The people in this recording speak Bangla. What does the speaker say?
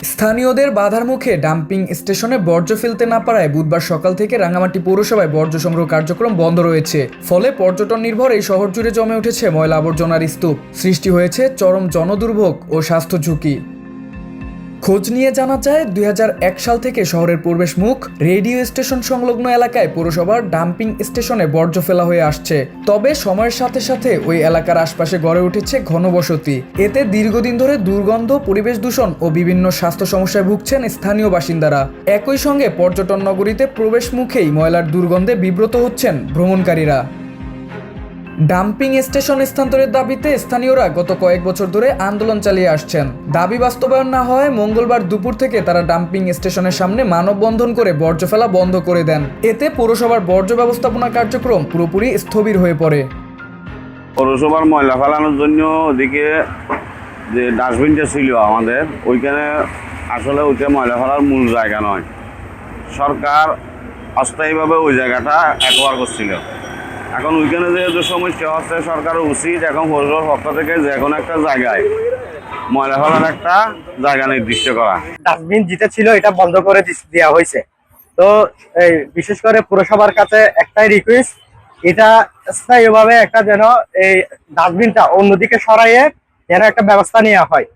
স্থানীয়দের বাধার মুখে ডাম্পিং স্টেশনে বর্জ্য ফেলতে না পারায় বুধবার সকাল থেকে রাঙামাটি পৌরসভায় বর্জ্য সংগ্রহ কার্যক্রম বন্ধ রয়েছে। ফলে পর্যটন নির্ভর এই শহর জুড়ে জমে উঠেছে ময়লা আবর্জনার স্তূপ। সৃষ্টি হয়েছে চরম জনদুর্ভোগ ও স্বাস্থ্য ঝুঁকি। খোঁজ নিয়ে জানা যায় ২০০১ সাল থেকে শহরের প্রবেশ মুখ রেডিও স্টেশন সংলগ্ন এলাকায় পৌরসভার ডাম্পিং স্টেশনে বর্জ্য ফেলা হয়ে আসছে। তবে সময়ের সাথে সাথে ওই এলাকার আশপাশে গড়ে উঠেছে ঘনবসতি। এতে দীর্ঘদিন ধরে দুর্গন্ধ, পরিবেশ দূষণ ও বিভিন্ন স্বাস্থ্য সমস্যায় ভুগছেন স্থানীয় বাসিন্দারা। একই সঙ্গে পর্যটন নগরীতে প্রবেশ মুখেই ময়লার দুর্গন্ধে বিব্রত হচ্ছেন ভ্রমণকারীরা। ডাম্পিং স্টেশন স্থানান্তরের দাবিতে স্থানীয়রা গত কয়েক বছর ধরে আন্দোলন চালিয়ে আসছেন। দাবি বাস্তবায়ন না হয় মঙ্গলবার দুপুর থেকে তারা ডাম্পিং স্টেশনের সামনে মানববন্ধন করে বর্জ্য ফেলা বন্ধ করে দেন। এতে পৌরসভার বর্জ্য ব্যবস্থাপনা কার্যক্রম পুরোপুরি স্থবির হয়ে পড়ে। পৌরসভার ময়লা ফেলানোর জন্য ওদিকে যে ডাস্টবিনটা ছিল আমাদের ওইখানে আসলে ওইটা ময়লা ফেলার মূল জায়গা নয়। সরকার অস্থায়ীভাবে ওই জায়গাটা অ্যাকোয়ার করছিল। এখন ওইখানে যেহেতু সমস্যা হচ্ছে, সরকারের উচিত এখন পৌরসভার পক্ষ থেকে যে কোনো একটা জায়গায় ময়লা ফেলার একটা জায়গা নির্দিষ্ট করা। ডাস্টবিন যেটা ছিল এটা বন্ধ করে দেওয়া হয়েছে। তো বিশেষ করে পুরসভার কাছে একটাই রিকোয়েস্ট, এটা স্থায়ীভাবে একটা যেন এই ডাস্টবিনটা অন্যদিকে সরাইয়ে যেন একটা ব্যবস্থা নেওয়া হয়।